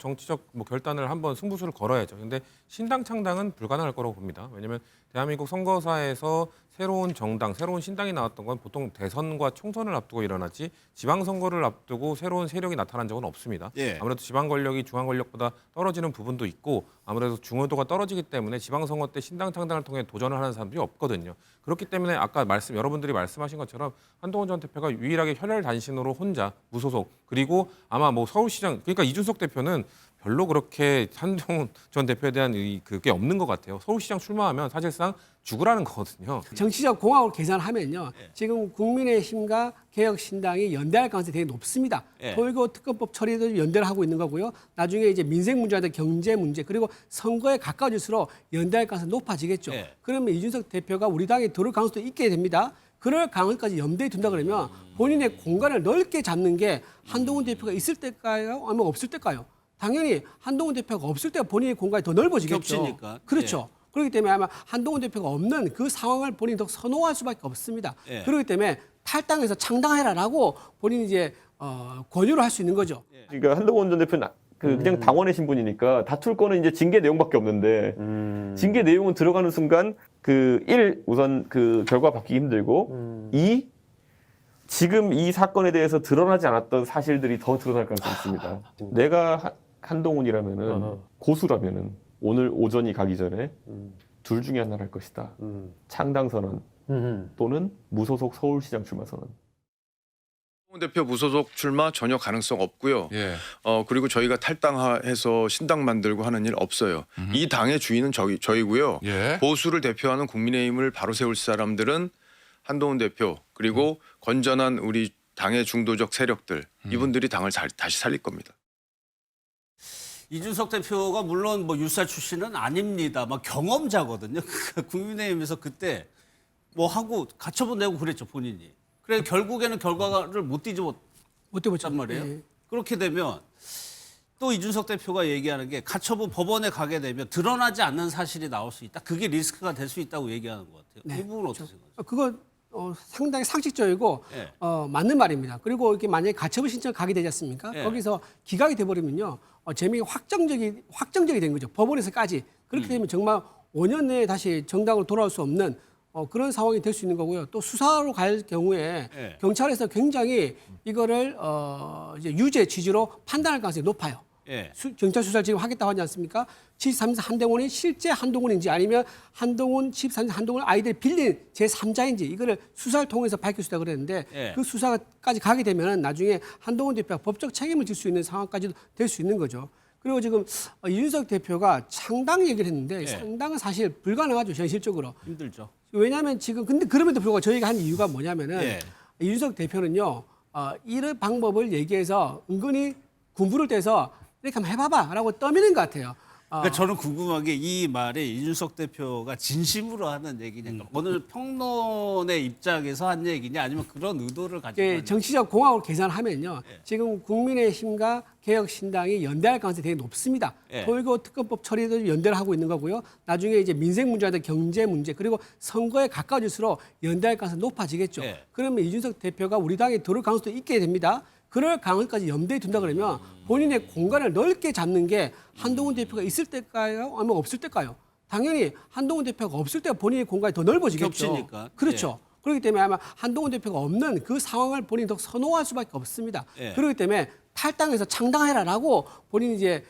정치적 뭐 결단을 한번 승부수를 걸어야죠. 근데 신당 창당은 불가능할 거라고 봅니다. 왜냐하면 대한민국 선거사에서 새로운 정당, 새로운 신당이 나왔던 건 보통 대선과 총선을 앞두고 일어나지 지방선거를 앞두고 새로운 세력이 나타난 적은 없습니다. 예. 아무래도 지방 권력이 중앙 권력보다 떨어지는 부분도 있고 아무래도 중요도가 떨어지기 때문에 지방선거 때 신당 창당을 통해 도전을 하는 사람들이 없거든요. 그렇기 때문에 아까 여러분들이 말씀하신 것처럼 한동훈 전 대표가 유일하게 혈혈단신으로 혼자 무소속 그리고 아마 뭐 서울시장 그러니까 이준석 대표는 별로 그렇게 한동훈 전 대표에 대한 그게 없는 것 같아요. 서울시장 출마하면 사실상 죽으라는 거거든요. 정치적 공학을 계산하면요. 지금 국민의힘과 개혁신당이 연대할 가능성이 되게 높습니다. 예. 토의고 특검법 처리도 연대를 하고 있는 거고요. 나중에 이제 민생 문제나 경제 문제 그리고 선거에 가까워질수록 연대할 가능성이 높아지겠죠. 예. 그러면 이준석 대표가 우리 당에 들어올 가능성도 있게 됩니다. 그럴 가능성까지 염두에 둔다 그러면 본인의 공간을 넓게 잡는 게 한동훈 대표가 있을 때일까요? 아니면 없을 때일까요? 당연히 한동훈 대표가 없을 때 본인의 공간이 더 넓어지겠죠. 겹치니까. 그렇죠. 그렇기 때문에 아마 한동훈 대표가 없는 그 상황을 본인이 더 선호할 수밖에 없습니다. 예. 그렇기 때문에 탈당해서 창당해라라고 본인이 이제 권유를 할 수 있는 거죠. 그러니까 한동훈 전 대표는 그냥 당원의 신분이니까 다툴 거는 이제 징계 내용밖에 없는데 징계 내용은 들어가는 순간 우선 그 결과 바뀌기 힘들고 2 지금 이 사건에 대해서 드러나지 않았던 사실들이 더 드러날 가능성이 있습니다. 내가 한동훈이라면은 고수라면은 오늘 오전이 가기 전에 둘 중에 하나를 할 것이다. 창당 선언 또는 무소속 서울시장 출마 선언. 한동훈 대표 무소속 출마 전혀 가능성 없고요. 예. 그리고 저희가 탈당해서 신당 만들고 하는 일 없어요. 이 당의 주인은 저희고요. 예. 보수를 대표하는 국민의힘을 바로 세울 사람들은 한동훈 대표 그리고 건전한 우리 당의 중도적 세력들 이분들이 당을 다시 살릴 겁니다. 이준석 대표가 물론 뭐 유사 출신은 아닙니다. 막 경험자거든요. 국민의힘에서 그때 뭐 하고 가처분 내고 그랬죠 본인이. 그래 결국에는 결과를 못 뒤집었단 말이에요. 예. 그렇게 되면 또 이준석 대표가 얘기하는 게 가처분 법원에 가게 되면 드러나지 않는 사실이 나올 수 있다. 그게 리스크가 될 수 있다고 얘기하는 것 같아요. 네, 이 부분은 어떻게 생각하세요? 그거 상당히 상식적이고 예. 맞는 말입니다. 그리고 이렇게 만약에 가처분 신청 가게 되지 않습니까? 예. 거기서 기각이 돼버리면요. 재미가 확정적이 된 거죠. 법원에서까지. 그렇게 되면 정말 5년 내에 다시 정당으로 돌아올 수 없는 그런 상황이 될 수 있는 거고요. 또 수사로 갈 경우에 예. 경찰에서 굉장히 이거를 이제 유죄 취지로 판단할 가능성이 높아요. 예. 경찰 수사를 지금 하겠다고 하지 않습니까? 73세 한동훈이 실제 한동훈인지 아니면 한동훈 73세 한동훈 아이들 빌린 제3자인지 이거를 수사를 통해서 밝힐 수 있다고 그랬는데 예. 그 수사까지 가게 되면 나중에 한동훈 대표가 법적 책임을 질 수 있는 상황까지도 될 수 있는 거죠. 그리고 지금 이준석 대표가 창당 얘기를 했는데 예. 창당은 사실 불가능하죠, 현실적으로. 힘들죠. 왜냐하면 지금 근데 그럼에도 불구하고 저희가 한 이유가 뭐냐면은 예. 이준석 대표는요 이런 방법을 얘기해서 은근히 군부를 떼서 이렇게 한번 해봐봐라고 떠미는 것 같아요. 그러니까 저는 궁금한 게 이 말에 이준석 대표가 진심으로 하는 얘기냐, 어느 평론의 입장에서 한 얘기냐, 아니면 그런 의도를 가지고 한 얘기냐. 정치적 공학을 계산하면요. 지금 국민의힘과 개혁신당이 연대할 가능성이 되게 높습니다. 예. 토의고 특검법 처리도 연대를 하고 있는 거고요. 나중에 이제 민생 문제나 경제 문제 그리고 선거에 가까워질수록 연대할 가능성이 높아지겠죠. 예. 그러면 이준석 대표가 우리 당에 들어올 가능성도 있게 됩니다. 그럴 가능성까지 염두에 둔다 그러면 본인의 공간을 넓게 잡는 게 한동훈 대표가 있을 때일까요? 아니면 없을 때일까요? 당연히 한동훈 대표가 없을 때 본인의 공간이 더 넓어지겠죠. 겹치니까. 그렇죠. 그렇기 때문에 아마 한동훈 대표가 없는 그 상황을 본인이 더 선호할 수밖에 없습니다. 예. 그렇기 때문에 탈당해서 창당해라라고 본인이 이제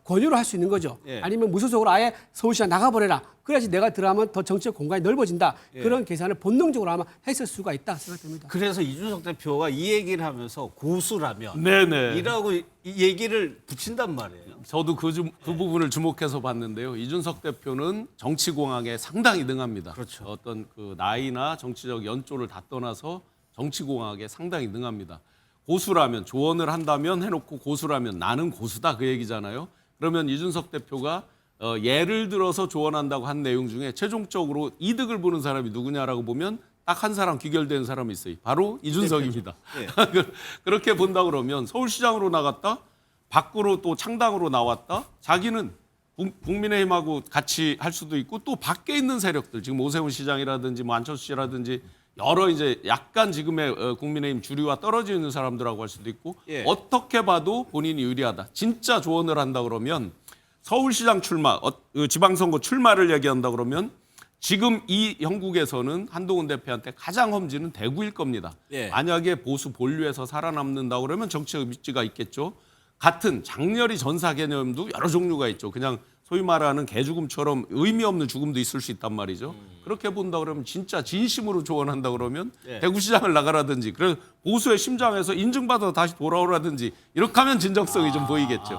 권유를 할 수 있는 거죠. 예. 아니면 무소속으로 아예 서울시장 나가버려라. 그래야지 내가 들어가면 더 정치적 공간이 넓어진다. 예. 그런 계산을 본능적으로 아마 했을 수가 있다 생각됩니다. 그래서 이준석 대표가 이 얘기를 하면서 고수라면 네네. 이라고 이 얘기를 붙인단 말이에요. 저도 그 부분을 주목해서 봤는데요. 이준석 대표는 정치공학에 상당히 능합니다. 그렇죠. 어떤 그 나이나 정치적 연조를 다 떠나서 정치공학에 상당히 능합니다. 고수라면 조언을 한다면 해놓고 고수라면 나는 고수다 그 얘기잖아요. 그러면 이준석 대표가 예를 들어서 조언한다고 한 내용 중에 최종적으로 이득을 보는 사람이 누구냐라고 보면 딱 한 사람 귀결된 사람이 있어요. 바로 이준석입니다. 그렇게 본다 그러면 서울시장으로 나갔다 밖으로 또 창당으로 나왔다 자기는 국민의힘하고 같이 할 수도 있고 또 밖에 있는 세력들 지금 오세훈 시장이라든지 뭐 안철수 씨라든지 여러 이제 약간 지금의 국민의힘 주류와 떨어져 있는 사람들하고 할 수도 있고 예. 어떻게 봐도 본인이 유리하다. 진짜 조언을 한다 그러면 서울시장 출마, 지방선거 출마를 얘기한다 그러면 지금 이 형국에서는 한동훈 대표한테 가장 험지는 대구일 겁니다. 예. 만약에 보수 본류에서 살아남는다 그러면 정치적 입지가 있겠죠. 같은 장렬히 전사 개념도 여러 종류가 있죠. 그냥 소위 말하는 개죽음처럼 의미 없는 죽음도 있을 수 있단 말이죠. 그렇게 본다 그러면 진짜 진심으로 조언한다 그러면 예. 대구시장을 나가라든지 그래서 보수의 심장에서 인증받아 다시 돌아오라든지 이렇게 하면 진정성이 좀 보이겠죠.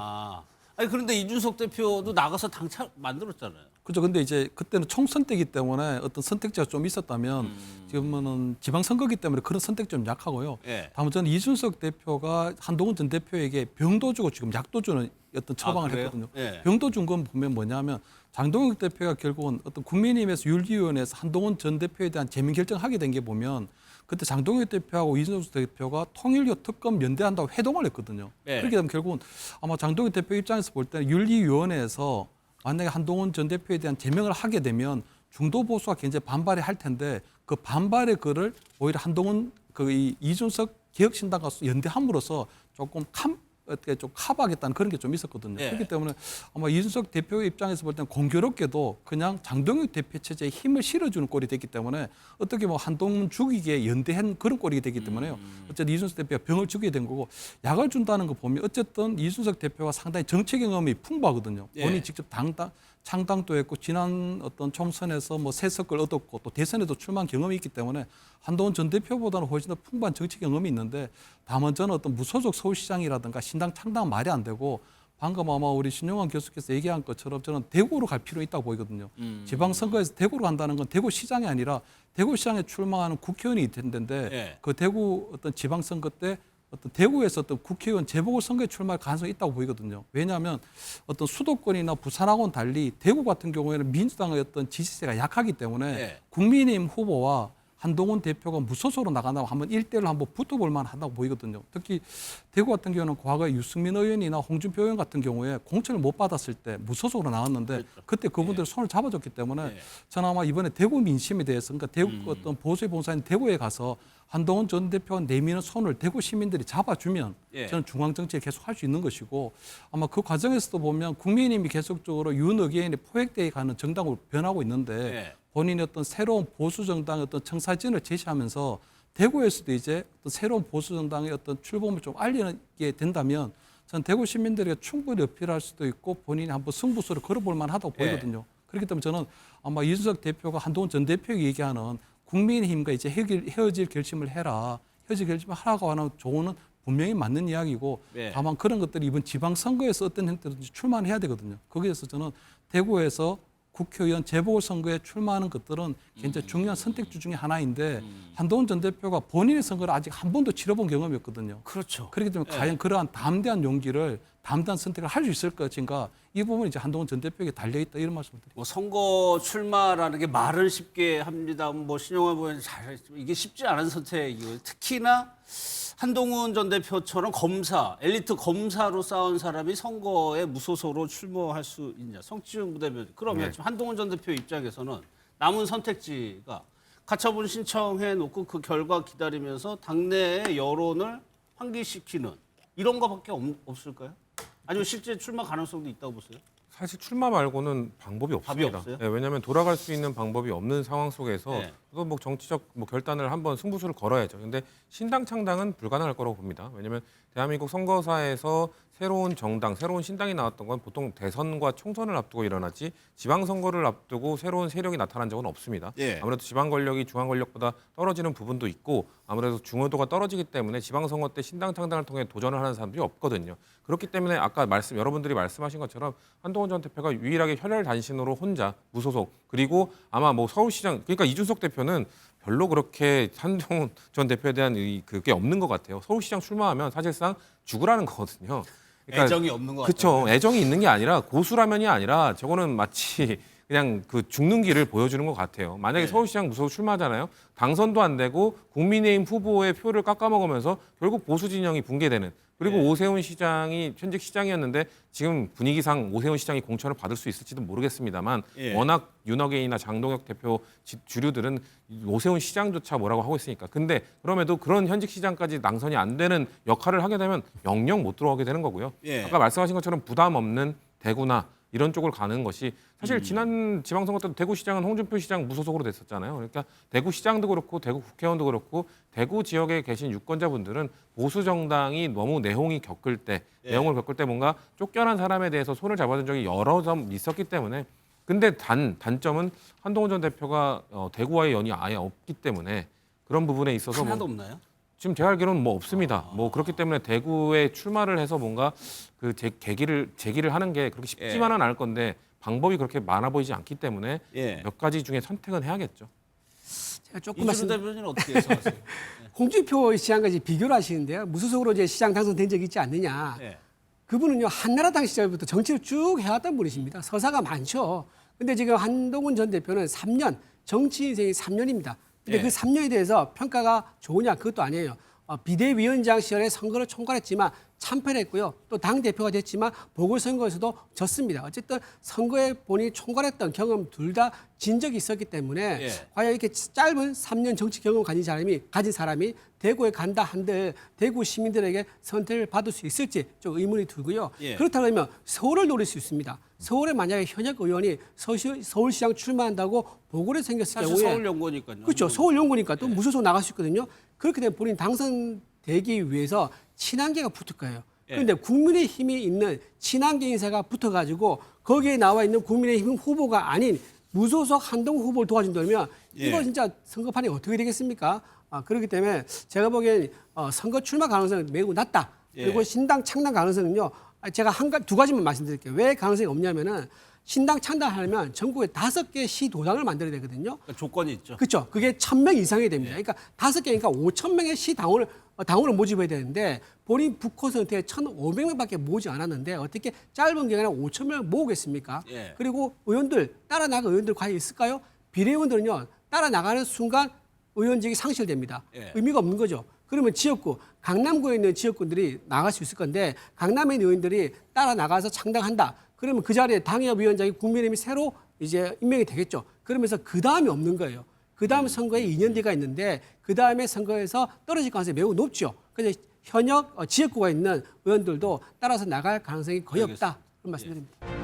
아니 그런데 이준석 대표도 나가서 당차 만들었잖아요. 그렇죠. 근데 이제 그때는 총선 때기 때문에 어떤 선택지가 좀 있었다면 지금은 지방선거기 때문에 그런 선택 좀 약하고요. 예. 다만 저는 이준석 대표가 한동훈 전 대표에게 병도 주고 지금 약도 주는 어떤 처방을 그래요? 했거든요. 예. 병도 준 건 보면 뭐냐면 장동혁 대표가 결국은 어떤 국민의힘에서 윤리위원회에서 한동훈 전 대표에 대한 제명 결정하게 된 게 보면 그때 장동혁 대표하고 이준석 대표가 통일교 특검 연대한다고 회동을 했거든요. 예. 그렇게 되면 결국은 아마 장동혁 대표 입장에서 볼 때는 윤리위원회에서 만약에 한동훈 전 대표에 대한 제명을 하게 되면 중도 보수가 굉장히 반발을 할 텐데 그 반발의 글을 오히려 한동훈 이 이준석 개혁신당과 연대함으로써 조금 어떻게 좀 커버하겠다는 그런 게 좀 있었거든요. 예. 그렇기 때문에 아마 이준석 대표의 입장에서 볼 때는 공교롭게도 그냥 장동혁 대표 체제에 힘을 실어주는 꼴이 됐기 때문에 어떻게 뭐 한동훈 죽이기에 연대한 그런 꼴이 됐기 때문에요. 어쨌든 이준석 대표가 병을 주게 된 거고 약을 준다는 거 보면 어쨌든 이준석 대표가 상당히 정치 경험이 풍부하거든요. 예. 본인이 직접 창당도 했고 지난 어떤 총선에서 뭐 세석을 얻었고 또 대선에도 출마한 경험이 있기 때문에 한동훈 전 대표보다는 훨씬 더 풍부한 정치 경험이 있는데 다만 저는 어떤 무소속 서울시장이라든가 신당 창당은 말이 안 되고 방금 아마 우리 신용환 교수께서 얘기한 것처럼 저는 대구로 갈 필요 있다고 보이거든요. 지방선거에서 대구로 간다는 건 대구시장이 아니라 대구시장에 출마하는 국회의원이 있는데 예. 그 대구 어떤 지방선거 때 어떤 대구에서 어떤 국회의원 재보궐선거에 출마할 가능성이 있다고 보이거든요. 왜냐하면 어떤 수도권이나 부산하고는 달리 대구 같은 경우에는 민주당의 어떤 지지세가 약하기 때문에 예. 국민의힘 후보와 한동훈 대표가 무소속으로 나간다고 한번 1대1로 한번 붙어볼 만하다고 보이거든요. 특히 대구 같은 경우는 과거에 유승민 의원이나 홍준표 의원 같은 경우에 공천을 못 받았을 때 무소속으로 나왔는데 그때 그분들이 손을 잡아줬기 때문에 저는 아마 이번에 대구 민심에 대해서 그러니까 대구 어떤 보수의 본사인 대구에 가서 한동훈 전 대표가 내미는 손을 대구 시민들이 잡아주면 예. 저는 중앙정치에 계속 할 수 있는 것이고 아마 그 과정에서도 보면 국민의힘이 계속적으로 윤 의견이 포획되어 가는 정당으로 변하고 있는데 예. 본인의 어떤 새로운 보수 정당의 어떤 청사진을 제시하면서 대구에서도 이제 어떤 새로운 보수 정당의 어떤 출범을 좀 알리게 된다면 저는 대구 시민들에게 충분히 어필할 수도 있고 본인이 한번 승부수를 걸어볼 만하다고 보이거든요. 그렇기 때문에 저는 아마 이준석 대표가 한동훈 전 대표에게 얘기하는 국민의힘과 이제 헤어질 결심을 해라. 헤어질 결심을 하라고 하는 조언은 분명히 맞는 이야기고 예. 다만 그런 것들이 이번 지방선거에서 어떤 형태로든지 출마해야 되거든요. 거기에서 저는 대구에서 국회의원 재보궐선거에 출마하는 것들은 굉장히 중요한 선택지 중에 하나인데 한동훈 전 대표가 본인의 선거를 아직 한 번도 치러본 경험이 없거든요. 그렇죠. 그렇기 때문에 과연 그러한 담대한 용기를 담대한 선택을 할 수 있을 것인가 이 부분이 이제 한동훈 전 대표에게 달려있다 이런 말씀을 드립니다. 뭐 선거 출마라는 게 말은 쉽게 합니다. 뭐 신용환 의원이 잘했지만 이게 쉽지 않은 선택이고요. 특히나 한동훈 전 대표처럼 검사, 엘리트 검사로 쌓은 사람이 선거에 무소속으로 출마할 수 있냐. 성취준 부대변인. 그러면 지금 한동훈 전 대표 입장에서는 남은 선택지가 가처분 신청해 놓고 그 결과 기다리면서 당내의 여론을 환기시키는 이런 거밖에 없을까요? 아니면 실제 출마 가능성도 있다고 보세요? 사실 출마 말고는 방법이 답이 없습니다. 없어요? 네, 왜냐하면 돌아갈 수 있는 방법이 없는 상황 속에서 네. 또 뭐 정치적 뭐 결단을 한번 승부수를 걸어야죠. 근데 신당 창당은 불가능할 거라고 봅니다. 왜냐하면 대한민국 선거사에서 새로운 정당, 새로운 신당이 나왔던 건 보통 대선과 총선을 앞두고 일어나지 지방선거를 앞두고 새로운 세력이 나타난 적은 없습니다. 예. 아무래도 지방 권력이 중앙 권력보다 떨어지는 부분도 있고 아무래도 중요도가 떨어지기 때문에 지방선거 때 신당 창당을 통해 도전을 하는 사람들이 없거든요. 그렇기 때문에 아까 여러분들이 말씀하신 것처럼 한동훈 전 대표가 유일하게 혈혈단신으로 혼자 무소속 그리고 아마 뭐 서울시장 그러니까 이준석 대표는 별로 그렇게 한동훈 전 대표에 대한 그게 없는 것 같아요. 서울시장 출마하면 사실상 죽으라는 거거든요. 애정이 없는 것 같아요. 그렇죠. 애정이 있는 게 아니라 고수라면이 아니라 저거는 마치 그냥 그 죽는 길을 보여주는 것 같아요. 만약에 서울시장 무소속 출마하잖아요. 당선도 안 되고 국민의힘 후보의 표를 깎아먹으면서 결국 보수 진영이 붕괴되는. 그리고 오세훈 시장이 현직 시장이었는데 지금 분위기상 오세훈 시장이 공천을 받을 수 있을지도 모르겠습니다만 워낙 윤석열이나 장동혁 대표 주류들은 오세훈 시장조차 뭐라고 하고 있으니까. 근데 그럼에도 그런 현직 시장까지 당선이 안 되는 역할을 하게 되면 영영 못 들어가게 되는 거고요. 아까 말씀하신 것처럼 부담 없는 대구나 이런 쪽을 가는 것이 사실 지난 지방선거 때도 대구시장은 홍준표 시장 무소속으로 됐었잖아요. 그러니까 대구시장도 그렇고 대구 국회의원도 그렇고 대구 지역에 계신 유권자분들은 보수 정당이 너무 내홍이 겪을 때 내홍을 겪을 때 뭔가 쫓겨난 사람에 대해서 손을 잡아준 적이 여러 점 있었기 때문에 근데 단점은 한동훈 전 대표가 대구와의 연이 아예 없기 때문에 그런 부분에 있어서 하나도 없나요? 지금 제가 알기로는 뭐 없습니다. 뭐 그렇기 때문에 대구에 출마를 해서 뭔가 그 제기를 하는 게 그렇게 쉽지만은 않을 건데 방법이 그렇게 많아 보이지 않기 때문에 몇 가지 중에 선택은 해야겠죠. 제가 조금만 이준우 대표님은 어떻게 생각하세요? 홍준표 시장과 이제 비교를 하시는데요. 무소속으로 이제 시장 당선된 적이 있지 않느냐. 그분은요 한나라당 시절부터 정치를 쭉 해왔던 분이십니다. 서사가 많죠. 근데 지금 한동훈 전 대표는 3년 정치 인생이 3년입니다. 근데 그 3년에 대해서 평가가 좋으냐 그것도 아니에요. 비대위원장 시절에 선거를 총괄했지만 참패했고요. 또 당 대표가 됐지만 보궐선거에서도 졌습니다. 어쨌든 선거에 본인이 총괄했던 경험 둘 다 진 적이 있었기 때문에 과연 이렇게 짧은 3년 정치 경험 가진 사람이 대구에 간다 한들 대구 시민들에게 선택을 받을 수 있을지 좀 의문이 들고요. 그렇다면 서울을 노릴 수 있습니다. 서울에 만약에 현역 의원이 서울시장 출마한다고 보궐에 생겼을 사실 경우에 서울 연구니까요. 그렇죠. 서울 연구니까 또 무소속 나갈 수 있거든요. 그렇게 되면 본인 당선되기 위해서 친한계가 붙을 거예요. 그런데 국민의힘이 있는 친한계 인사가 붙어가지고 거기에 나와 있는 국민의힘 후보가 아닌 무소속 한동훈 후보를 도와준다면 이거 진짜 선거판이 어떻게 되겠습니까? 그렇기 때문에 제가 보기엔 선거 출마 가능성은 매우 낮다. 그리고 신당 창당 가능성은요. 제가 두 가지만 말씀드릴게요. 왜 가능성이 없냐면은 신당 창당하려면 전국에 5개 시도당을 만들어야 되거든요. 그러니까 조건이 있죠. 그렇죠. 그게 1,000명 이상이 됩니다. 그러니까 5개니까 5,000명의 당원을 모집해야 되는데 본인 북코선트에 1,500명밖에 모으지 않았는데 어떻게 짧은 기간에 5,000명을 모으겠습니까? 그리고 의원들 따라 나갈 의원들 과연 있을까요? 비례의원들은요 따라 나가는 순간 의원직이 상실됩니다. 의미가 없는 거죠. 그러면 지역구 강남구에 있는 지역구들이 나갈 수 있을 건데 강남에 있는 의원들이 따라 나가서 창당한다. 그러면 그 자리에 당협위원장이 국민의힘이 새로 이제 임명이 되겠죠. 그러면서 그 다음이 없는 거예요. 그 다음 선거에 2년 뒤가 있는데 그 다음에 선거에서 떨어질 가능성이 매우 높죠. 그래서 현역 지역구가 있는 의원들도 따라서 나갈 가능성이 거의 없다. 그런 말씀드립니다.